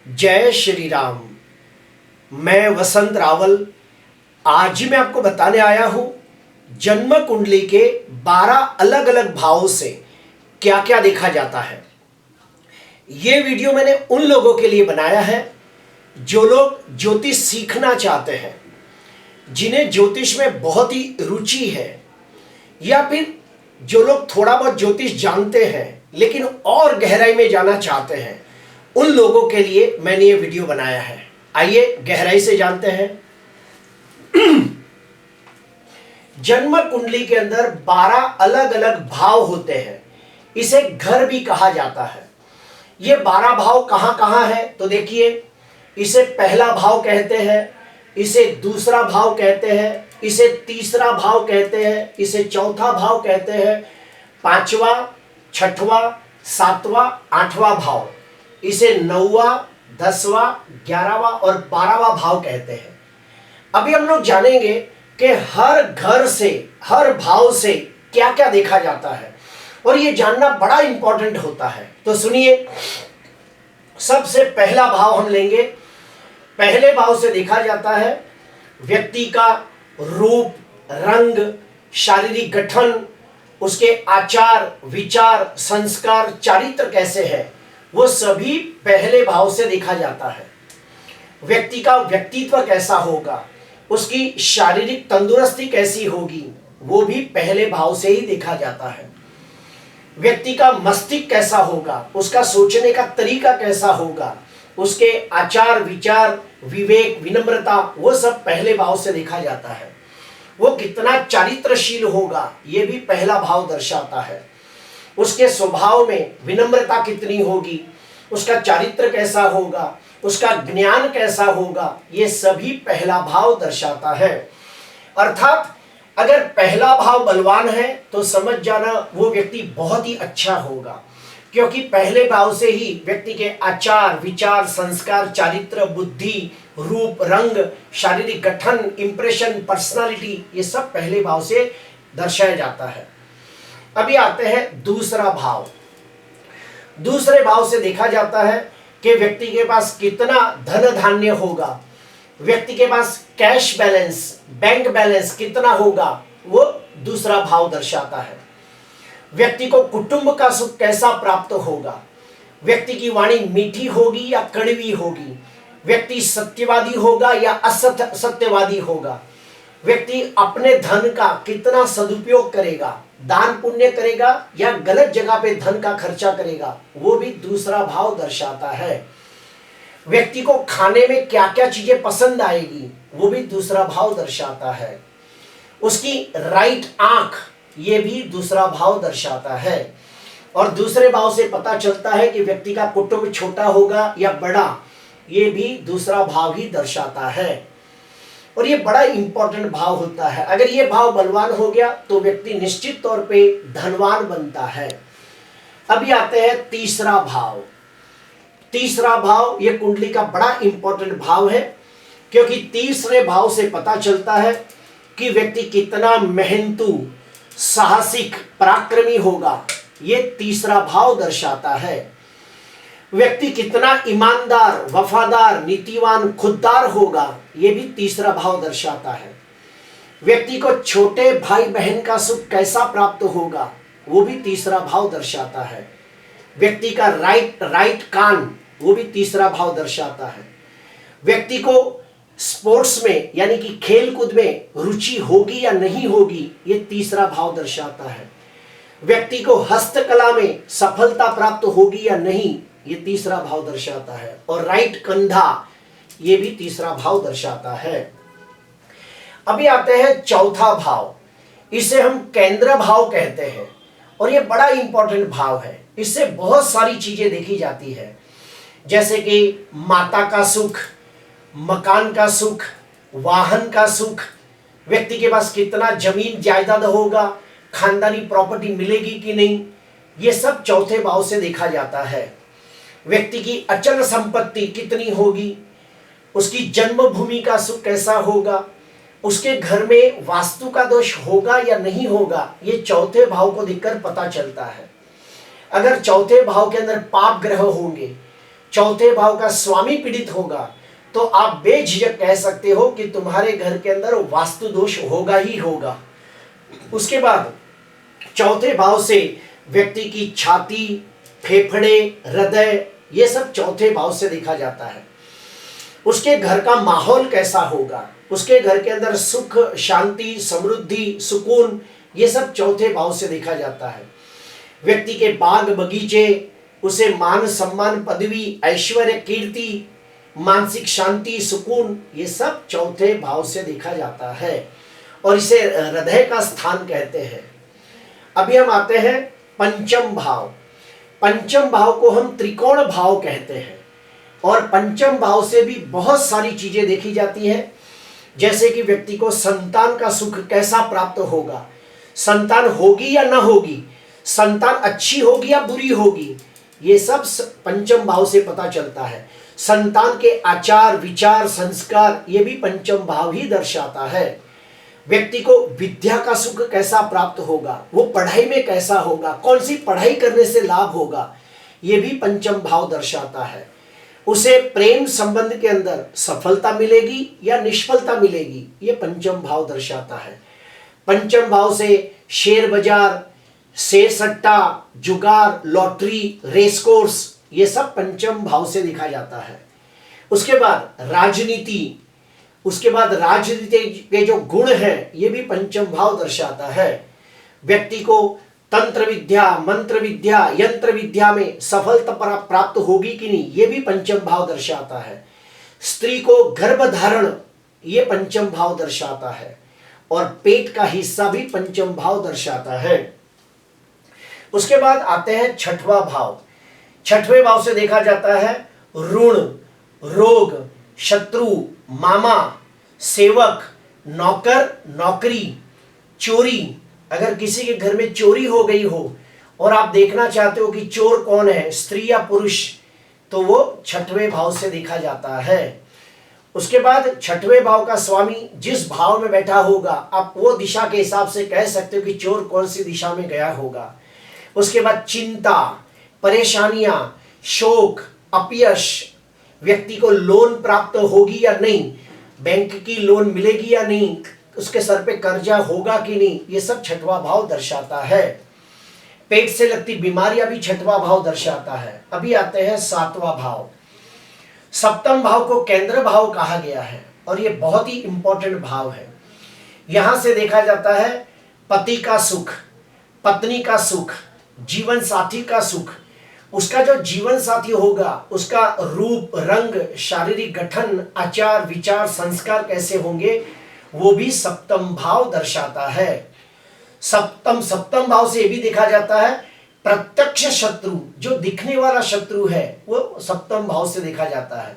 जय श्री राम। मैं वसंत रावल आज मैं आपको बताने आया हूं जन्म कुंडली के 12 अलग अलग भावों से क्या क्या देखा जाता है। ये वीडियो मैंने उन लोगों के लिए बनाया है जो लोग ज्योतिष सीखना चाहते हैं, जिन्हें ज्योतिष में बहुत ही रुचि है, या फिर जो लोग थोड़ा बहुत ज्योतिष जानते हैं लेकिन और गहराई में जाना चाहते हैं। उन लोगों के लिए मैंने ये वीडियो बनाया है। आइए गहराई से जानते हैं। जन्म कुंडली के अंदर 12 अलग अलग भाव होते हैं। इसे घर भी कहा जाता है। ये 12 भाव कहां कहां है तो देखिए, इसे पहला भाव कहते हैं, इसे दूसरा भाव कहते हैं, इसे तीसरा भाव कहते हैं, इसे चौथा भाव कहते हैं, पांचवा, छठवां, सातवां, आठवां भाव, इसे 9वां, 10वां, 11वां और 12वां भाव कहते हैं। अभी हम लोग जानेंगे कि हर घर से, हर भाव से क्या क्या देखा जाता है, और ये जानना बड़ा इंपॉर्टेंट होता है। तो सुनिए, सबसे पहला भाव हम लेंगे। पहले भाव से देखा जाता है व्यक्ति का रूप, रंग, शारीरिक गठन, उसके आचार, विचार, संस्कार, चारित्र कैसे है, वो सभी पहले भाव से देखा जाता है। व्यक्ति का व्यक्तित्व कैसा होगा, उसकी शारीरिक तंदुरुस्ती कैसी होगी, वो भी पहले भाव से ही देखा जाता है। व्यक्ति का मस्तिष्क कैसा होगा, उसका सोचने का तरीका कैसा होगा, उसके आचार, विचार, विवेक, विनम्रता, वो सब पहले भाव से देखा जाता है। वो कितना चारित्रशील होगा, ये भी पहला भाव दर्शाता है। उसके स्वभाव में विनम्रता कितनी होगी, उसका चारित्र कैसा होगा, उसका ज्ञान कैसा होगा, ये सभी पहला भाव दर्शाता है। अर्थात अगर पहला भाव बलवान है तो समझ जाना वो व्यक्ति बहुत ही अच्छा होगा, क्योंकि पहले भाव से ही व्यक्ति के आचार, विचार, संस्कार, चारित्र, बुद्धि, रूप, रंग, शारीरिक गठन, इंप्रेशन, पर्सनालिटी, ये सब पहले भाव से दर्शाया जाता है। अभी आते हैं दूसरा भाव। दूसरे भाव से देखा जाता है कि व्यक्ति के पास कितना धन धान्य होगा, व्यक्ति के पास कैश बैलेंस, बैंक बैलेंस कितना होगा, वो दूसरा भाव दर्शाता है। व्यक्ति को कुटुंब का सुख कैसा प्राप्त होगा, व्यक्ति की वाणी मीठी होगी या कड़वी होगी, व्यक्ति सत्यवादी होगा या असत्यवादी होगा, व्यक्ति अपने धन का कितना सदुपयोग करेगा, दान पुण्य करेगा या गलत जगह पे धन का खर्चा करेगा, वो भी दूसरा भाव दर्शाता है। व्यक्ति को खाने में क्या क्या चीजें पसंद आएगी, वो भी दूसरा भाव दर्शाता है। उसकी राइट आंख, ये भी दूसरा भाव दर्शाता है। और दूसरे भाव से पता चलता है कि व्यक्ति का कुटुंब छोटा होगा या बड़ा, ये भी दूसरा भाव ही दर्शाता है। और ये बड़ा इंपॉर्टेंट भाव होता है। अगर ये भाव बलवान हो गया तो व्यक्ति निश्चित तौर पे धनवान बनता है। अभी आते हैं तीसरा भाव। तीसरा भाव ये कुंडली का बड़ा इंपॉर्टेंट भाव है, क्योंकि तीसरे भाव से पता चलता है कि व्यक्ति कितना मेहनतू, साहसिक, पराक्रमी होगा, ये तीसरा भाव दर्शाता है। व्यक्ति कितना ईमानदार, वफादार, नीतिवान, खुददार होगा, ये भी तीसरा भाव दर्शाता है। व्यक्ति को छोटे भाई बहन का सुख कैसा प्राप्त होगा, वो भी तीसरा भाव दर्शाता है। व्यक्ति का राइट कान, वो भी तीसरा भाव दर्शाता है। व्यक्ति को स्पोर्ट्स में यानी कि खेल कूद में रुचि होगी या नहीं होगी, ये तीसरा भाव दर्शाता है। व्यक्ति को हस्तकला में सफलता प्राप्त होगी या नहीं, ये तीसरा भाव दर्शाता है। और राइट कंधा, ये भी तीसरा भाव दर्शाता है। अभी आते हैं चौथा भाव। इसे हम केंद्र भाव कहते हैं, और ये बड़ा इंपॉर्टेंट भाव है। इससे बहुत सारी चीजें देखी जाती है, जैसे कि माता का सुख, मकान का सुख, वाहन का सुख, व्यक्ति के पास कितना जमीन जायदाद होगा, खानदानी प्रॉपर्टी मिलेगी कि नहीं, ये सब चौथे भाव से देखा जाता है। व्यक्ति की अचल संपत्ति कितनी होगी, उसकी जन्मभूमि का सुख कैसा होगा, उसके घर में वास्तु का दोष होगा या नहीं होगा, ये चौथे भाव को देखकर पता चलता है। अगर चौथे भाव के अंदर पाप ग्रह होंगे चौथे भाव का स्वामी पीड़ित होगा तो आप बेझिझक कह सकते हो कि तुम्हारे घर के अंदर वास्तु दोष होगा ही होगा। उसके बाद चौथे भाव से व्यक्ति की छाती, फेफड़े, हृदय, ये सब चौथे भाव से देखा जाता है। उसके घर का माहौल कैसा होगा, उसके घर के अंदर सुख, शांति, समृद्धि, सुकून, ये सब चौथे भाव से देखा जाता है। व्यक्ति के बाग बगीचे, उसे मान सम्मान, पदवी, ऐश्वर्य, कीर्ति, मानसिक शांति, सुकून, ये सब चौथे भाव से देखा जाता है और इसे हृदय का स्थान कहते हैं। अभी हम आते हैं पंचम भाव। पंचम भाव को हम त्रिकोण भाव कहते हैं और पंचम भाव से भी बहुत सारी चीजें देखी जाती हैं, जैसे कि व्यक्ति को संतान का सुख कैसा प्राप्त होगा, संतान होगी या ना होगी, संतान अच्छी होगी या बुरी होगी, ये सब पंचम भाव से पता चलता है। संतान के आचार, विचार, संस्कार, ये भी पंचम भाव ही दर्शाता है। व्यक्ति को विद्या का सुख कैसा प्राप्त होगा, वो पढ़ाई में कैसा होगा, कौन सी पढ़ाई करने से लाभ होगा, ये भी पंचम भाव दर्शाता है। उसे प्रेम संबंध के अंदर सफलता मिलेगी या निष्फलता मिलेगी, ये पंचम भाव दर्शाता है। पंचम भाव से शेयर बाजार, शेर सट्टा, जुगार, लॉटरी, रेसकोर्स, ये सब पंचम भाव से देखा जाता है। उसके बाद राजनीति, उसके बाद राजनीति के जो गुण हैं, ये भी पंचम भाव दर्शाता है। व्यक्ति को तंत्र विद्या, मंत्र विद्या, यंत्र विद्या में सफलता प्राप्त होगी कि नहीं, ये भी पंचम भाव दर्शाता है। स्त्री को गर्भधारण, ये पंचम भाव दर्शाता है और पेट का हिस्सा भी पंचम भाव दर्शाता है। उसके बाद आते हैं छठवां भाव। छठवें भाव से देखा जाता है ऋण, रोग, शत्रु, मामा, सेवक, नौकर, नौकरी, चोरी। अगर किसी के घर में चोरी हो गई हो और आप देखना चाहते हो कि चोर कौन है, स्त्री या पुरुष, तो वो छठवें भाव से देखा जाता है। उसके बाद छठवें भाव का स्वामी जिस भाव में बैठा होगा, आप वो दिशा के हिसाब से कह सकते हो कि चोर कौन सी दिशा में गया होगा। उसके बाद चिंता, परेशानियां, शोक, अपयश, व्यक्ति को लोन प्राप्त होगी या नहीं, बैंक की लोन मिलेगी या नहीं, उसके सर पे कर्जा होगा कि नहीं, ये सब छठवां भाव दर्शाता है। पेट से लगती बीमारियां भी छठवां भाव दर्शाता है। अभी आते हैं सातवां भाव। सप्तम भाव को केंद्र भाव कहा गया है और ये बहुत ही इंपॉर्टेंट भाव है। यहां से देखा जाता है पति का सुख, पत्नी का सुख, जीवन साथी का सुख। उसका जो जीवन साथी होगा, उसका रूप, रंग, शारीरिक गठन, आचार, विचार, संस्कार कैसे होंगे, वो भी सप्तम भाव दर्शाता है। सप्तम भाव से ये भी देखा जाता है प्रत्यक्ष शत्रु, जो दिखने वाला शत्रु है, वो सप्तम भाव से देखा जाता है।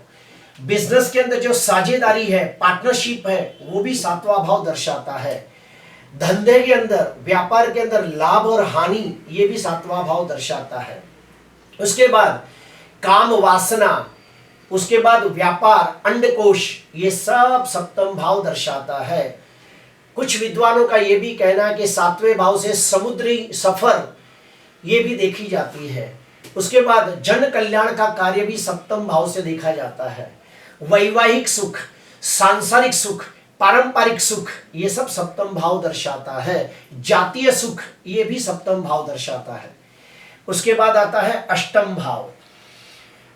बिजनेस के अंदर जो साझेदारी है, पार्टनरशिप है, वो भी सातवां भाव दर्शाता है। धंधे के अंदर, व्यापार के अंदर लाभ और हानि, ये भी सातवां भाव दर्शाता है। उसके बाद काम वासना, उसके बाद व्यापार, अंडकोश, ये सब सप्तम भाव दर्शाता है। कुछ विद्वानों का ये भी कहना है कि सातवें भाव से समुद्री सफर, ये भी देखी जाती है। उसके बाद जन कल्याण का कार्य भी सप्तम भाव से देखा जाता है। वैवाहिक सुख, सांसारिक सुख, पारंपरिक सुख, ये सब सप्तम भाव दर्शाता है। जातीय सुख, ये भी सप्तम भाव दर्शाता है। उसके बाद आता है अष्टम भाव।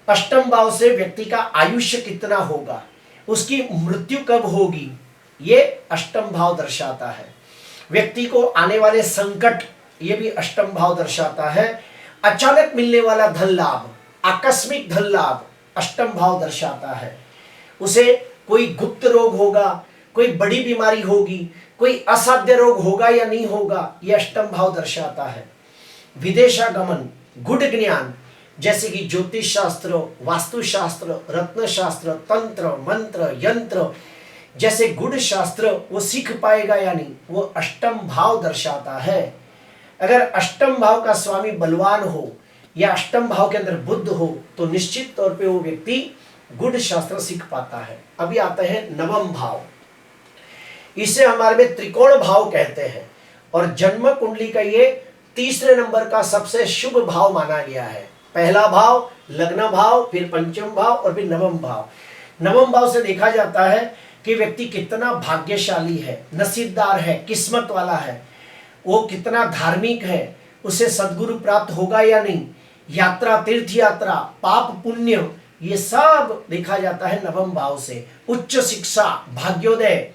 अष्टम भाव से व्यक्ति का आयुष्य कितना होगा, उसकी मृत्यु कब होगी, ये अष्टम भाव दर्शाता है। व्यक्ति को आने वाले संकट, ये भी अष्टम भाव दर्शाता है। अचानक मिलने वाला धन लाभ, आकस्मिक धन लाभ, अष्टम भाव दर्शाता है। उसे कोई गुप्त रोग होगा, कोई बड़ी बीमारी होगी, कोई असाध्य रोग होगा या नहीं होगा, ये अष्टम भाव दर्शाता है। विदेशागमन, गुड़ ज्ञान, जैसे कि ज्योतिष शास्त्र, वास्तुशास्त्र, रत्न शास्त्र, तंत्र, मंत्र, यंत्र, जैसे गुड़ शास्त्र, वो सीख पाएगा या नहीं, वो अष्टम भाव दर्शाता है। अगर अष्टम भाव का स्वामी बलवान हो या अष्टम भाव के अंदर बुद्ध हो, तो निश्चित तौर पे वो व्यक्ति गुड़ शास्त्र सीख पाता है। अभी आता है नवम भाव। इसे हमारे में त्रिकोण भाव कहते हैं और जन्म कुंडली का ये तीसरे नंबर का सबसे शुभ भाव माना गया है। पहला भाव, लग्न भाव, फिर पंचम भाव और फिर नवम भाव। नवम भाव से देखा जाता है कि व्यक्ति कितना भाग्यशाली है, नसीबदार है, किस्मत वाला है, वो कितना धार्मिक है, उसे सद्गुरु प्राप्त होगा या नहीं, यात्रा, तीर्थ यात्रा, पाप पुण्य, ये सब देखा जाता है नवम भाव से। उच्च शिक्षा, भाग्योदय,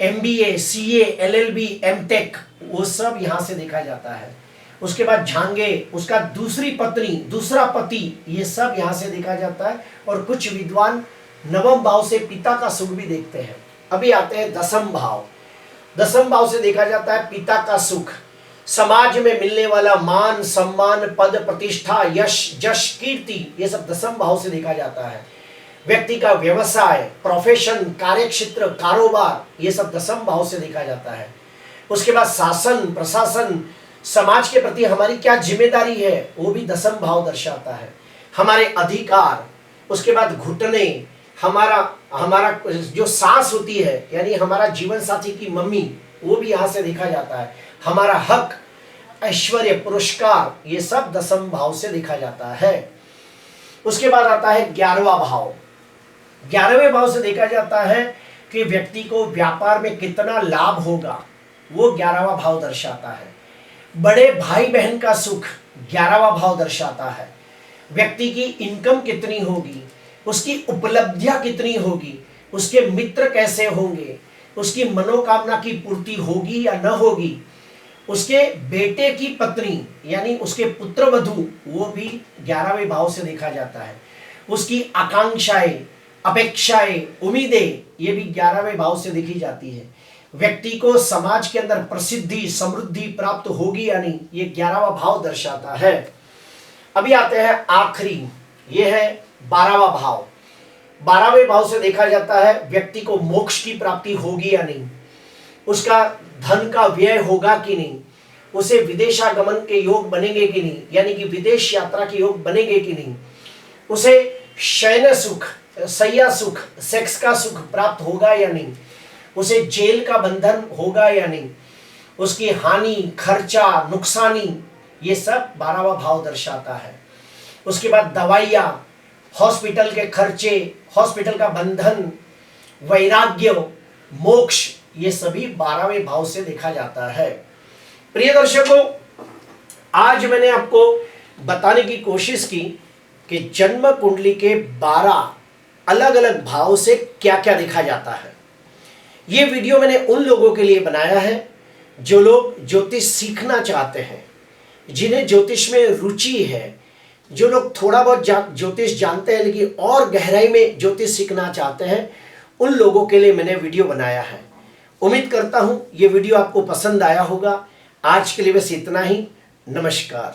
MBA, CA, LLB, MTech, वो सब यहां से देखा जाता है। उसके बाद झांगे, उसका दूसरी पत्नी, दूसरा पति, ये सब यहां से देखा जाता है। और कुछ विद्वान नवम भाव से पिता का सुख भी देखते हैं। अभी आते हैं दसम भाव। दसम भाव से देखा जाता है पिता का सुख, समाज में मिलने वाला मान, सम्मान, पद, प्रतिष्ठा, यश, जश, कीर्ति, ये सब दसम भाव से देखा जाता है। व्यक्ति का व्यवसाय, प्रोफेशन, कार्यक्षेत्र, कारोबार, ये सब दसम भाव से देखा जाता है। उसके बाद शासन, प्रशासन, समाज के प्रति हमारी क्या जिम्मेदारी है, वो भी दसम भाव दर्शाता है। हमारे अधिकार, उसके बाद घुटने, हमारा जो सांस होती है, यानी हमारा जीवन साथी की मम्मी, वो भी यहां से देखा जाता है। हमारा हक, ऐश्वर्य, पुरस्कार, ये सब दसम भाव से देखा जाता है। उसके बाद आता है 11वां भाव। 11वें भाव से देखा जाता है कि व्यक्ति को व्यापार में कितना लाभ होगा, वो 11वां भाव दर्शाता है। बड़े भाई बहन का सुख 11वां भाव दर्शाता है। व्यक्ति की इनकम कितनी होगी, उसकी उपलब्धियां कितनी होगी, उसके मित्र कैसे होंगे, उसकी मनोकामना की पूर्ति होगी या न होगी, उसके बेटे की पत्नी यानी उसके पुत्र वधू, वो भी 11वें भाव से देखा जाता है। उसकी आकांक्षाएं, अपेक्षाएं, उम्मीदें, ये भी 11वें भाव से देखी जाती है। व्यक्ति को समाज के अंदर प्रसिद्धि, समृद्धि प्राप्त होगी या नहीं, ये 11वां भाव दर्शाता है। अभी आते हैं आखिरी, ये है 12वां भाव। 12वें भाव से देखा जाता है व्यक्ति को मोक्ष की प्राप्ति होगी या नहीं, उसका धन का व्यय होगा कि नहीं, उसे विदेशागमन के योग बनेंगे कि नहीं, यानी कि विदेश यात्रा के योग बनेंगे कि नहीं, उसे शयन सुख, सैया सुख, सेक्स का सुख प्राप्त होगा या नहीं, उसे जेल का बंधन होगा या नहीं, उसकी हानि, खर्चा, नुकसानी, ये सब 12वां भाव दर्शाता है। उसके बाद दवाइयाँ, हॉस्पिटल के खर्चे, हॉस्पिटल का बंधन, वैराग्य, मोक्ष, ये सभी 12वें भाव से देखा जाता है। प्रिय दर्शकों, आज मैंने आपको बताने की कोशिश की कि जन्म कुंडली के 12 अलग अलग भाव से क्या क्या देखा जाता है। ये वीडियो मैंने उन लोगों के लिए बनाया है जो लोग ज्योतिष सीखना चाहते हैं, जिन्हें ज्योतिष में रुचि है, जो लोग थोड़ा बहुत ज्योतिष जानते हैं लेकिन और गहराई में ज्योतिष सीखना चाहते हैं, उन लोगों के लिए मैंने वीडियो बनाया है। उम्मीद करता हूं ये वीडियो आपको पसंद आया होगा। आज के लिए बस इतना ही। नमस्कार।